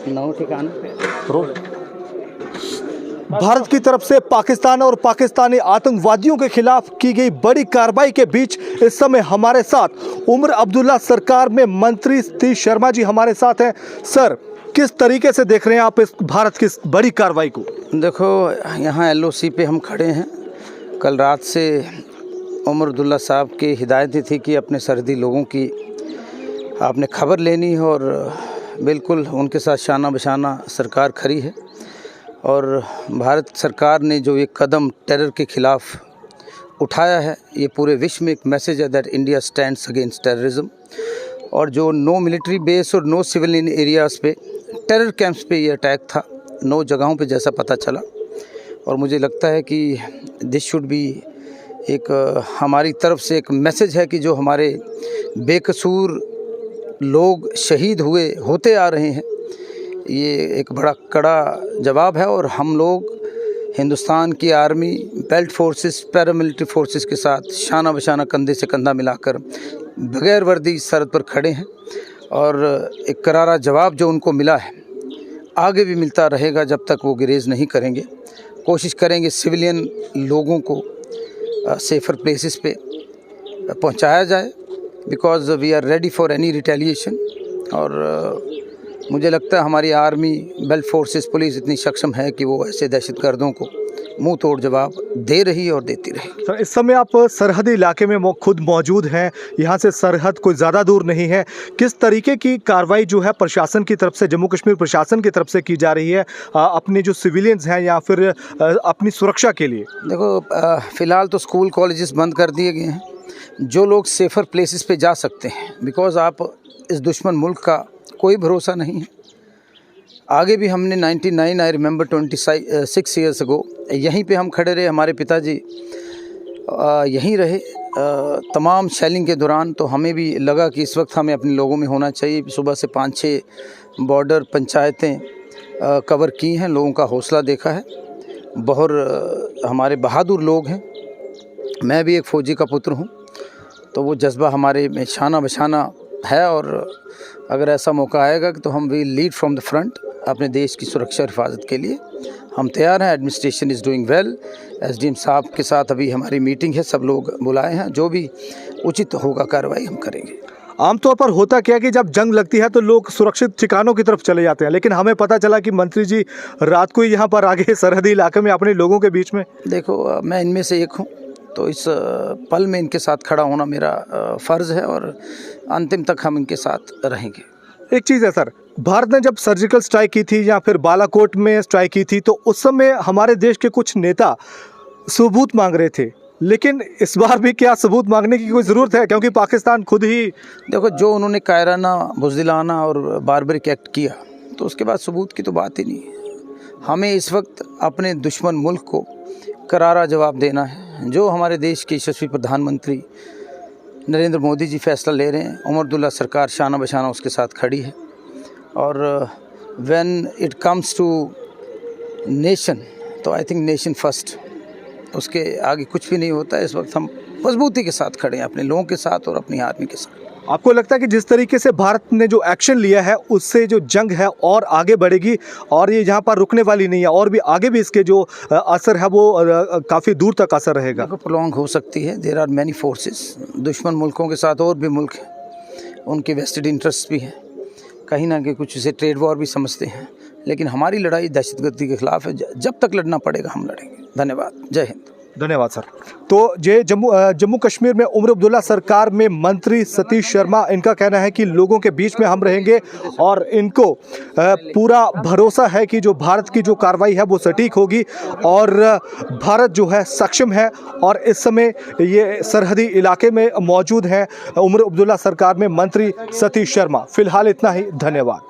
नौ ठिकाना भारत की तरफ से पाकिस्तान और पाकिस्तानी आतंकवादियों के खिलाफ की गई बड़ी कार्रवाई के बीच इस समय हमारे साथ उमर अब्दुल्ला सरकार में मंत्री सतीश शर्मा जी हमारे साथ हैं। सर, किस तरीके से देख रहे हैं आप इस भारत की बड़ी कार्रवाई को? देखो, यहाँ LOC पे हम खड़े हैं। कल रात से उमर अब्दुल्ला साहब की हिदायत थी कि अपने सरहदी लोगों की आपने खबर लेनी है और बिल्कुल उनके साथ शाना बशाना सरकार खड़ी है। और भारत सरकार ने जो एक कदम टेरर के ख़िलाफ़ उठाया है, ये पूरे विश्व में एक मैसेज है that India stands against terrorism. और जो नो मिलिट्री बेस और नो सिविलियन एरियाज़ पे टेरर कैंप्स पे ये अटैक था 9 जगहों पे जैसा पता चला। और मुझे लगता है कि दिस शुड बी एक हमारी तरफ से एक मैसेज है कि जो हमारे बेकसूर लोग शहीद होते आ रहे हैं, ये एक बड़ा कड़ा जवाब है। और हम लोग हिंदुस्तान की army, belt forces, paramilitary forces के साथ शाना बशाना कंधे से कंधा मिलाकर बगैर वर्दी सरहद पर खड़े हैं। और एक करारा जवाब जो उनको मिला है आगे भी मिलता रहेगा जब तक वो गुरेज नहीं करेंगे। कोशिश करेंगे सिविलियन लोगों को सेफर प्लेसेस पे पहुंचाया जाए, because we are ready for any retaliation. और मुझे लगता है हमारी आर्मी, बेल्ट फोर्सेस, पुलिस इतनी सक्षम है कि वो ऐसे दहशतगर्दों को मुंह तोड़ जवाब दे रही है और देती रही। सर, इस समय आप सरहदी इलाके में खुद मौजूद हैं, यहाँ से सरहद कोई ज़्यादा दूर नहीं है। किस तरीके की कार्रवाई जो है प्रशासन की तरफ से, जम्मू कश्मीर प्रशासन की तरफ से की जा रही है अपने जो सिविलियंस हैं या फिर अपनी सुरक्षा के लिए? देखो, फ़िलहाल तो स्कूल कॉलेजेस बंद कर दिए गए हैं। जो लोग सेफ़र प्लेसेस पे जा सकते हैं, बिकॉज़ आप इस दुश्मन मुल्क का कोई भरोसा नहीं है। आगे भी हमने 99 आई रिमेंबर 26 ईयर्स अगो यहीं पे हम खड़े रहे, हमारे पिताजी यहीं रहे तमाम शेलिंग के दौरान। तो हमें भी लगा कि इस वक्त हमें अपने लोगों में होना चाहिए। सुबह से 5-6 बॉर्डर पंचायतें कवर की हैं, लोगों का हौसला देखा है। बहुत हमारे बहादुर लोग हैं। मैं भी एक फ़ौजी का पुत्र हूँ, तो वो जज्बा हमारे में शाना बशाना है। और अगर ऐसा मौका आएगा तो हम भी लीड फ्रॉम द फ्रंट अपने देश की सुरक्षा और हिफाजत के लिए हम तैयार हैं। Administration is doing well. SDM साहब के साथ अभी हमारी मीटिंग है, सब लोग बुलाए हैं। जो भी उचित होगा कार्रवाई हम करेंगे। आमतौर पर होता क्या है कि जब जंग लगती है तो लोग सुरक्षित ठिकानों की तरफ चले जाते हैं, लेकिन हमें पता चला कि मंत्री जी रात को ही यहाँ पर आगे सरहदी इलाके में अपने लोगों के बीच में। देखो, मैं इनमें से एक हूँ, तो इस पल में इनके साथ खड़ा होना मेरा फ़र्ज़ है और अंतिम तक हम इनके साथ रहेंगे। एक चीज़ है सर, भारत ने जब सर्जिकल स्ट्राइक की थी या फिर बालाकोट में स्ट्राइक की थी, तो उस समय हमारे देश के कुछ नेता सबूत मांग रहे थे, लेकिन इस बार भी क्या सबूत मांगने की कोई ज़रूरत है? क्योंकि पाकिस्तान खुद ही, देखो, जो उन्होंने कायराना, बुज़दिलाना और बारबरिक एक्ट किया, तो उसके बाद सबूत की तो बात ही नहीं है। हमें इस वक्त अपने दुश्मन मुल्क को करारा जवाब देना है। जो हमारे देश के यशस्वी प्रधानमंत्री नरेंद्र मोदी जी फैसला ले रहे हैं, उमर अब्दुल्ला सरकार शाना बशाना उसके साथ खड़ी है। और when it comes to nation, तो आई थिंक नेशन फर्स्ट, उसके आगे कुछ भी नहीं होता है। इस वक्त हम मजबूती के साथ खड़े हैं अपने लोगों के साथ और अपनी आर्मी के साथ। आपको लगता है कि जिस तरीके से भारत ने जो एक्शन लिया है उससे जो जंग है और आगे बढ़ेगी और ये यहाँ पर रुकने वाली नहीं है, और भी आगे भी इसके जो असर है वो काफ़ी दूर तक असर रहेगा? प्रोलॉन्ग हो सकती है। देयर आर मैनी फोर्सेस, दुश्मन मुल्कों के साथ और भी मुल्क हैं, उनके वेस्टेड इंटरेस्ट भी हैं, कहीं ना कहीं कुछ इसे ट्रेड वॉर भी समझते हैं। लेकिन हमारी लड़ाई दहशतगर्दी के खिलाफ है, जब तक लड़ना पड़ेगा हम लड़ेंगे। धन्यवाद। जय हिंद। धन्यवाद सर। तो ये जम्मू कश्मीर में उमर अब्दुल्ला सरकार में मंत्री सतीश शर्मा, इनका कहना है कि लोगों के बीच में हम रहेंगे और इनको पूरा भरोसा है कि जो भारत की जो कार्रवाई है वो सटीक होगी और भारत जो है सक्षम है। और इस समय ये सरहदी इलाके में मौजूद हैं उमर अब्दुल्ला सरकार में मंत्री सतीश शर्मा। फिलहाल इतना ही, धन्यवाद।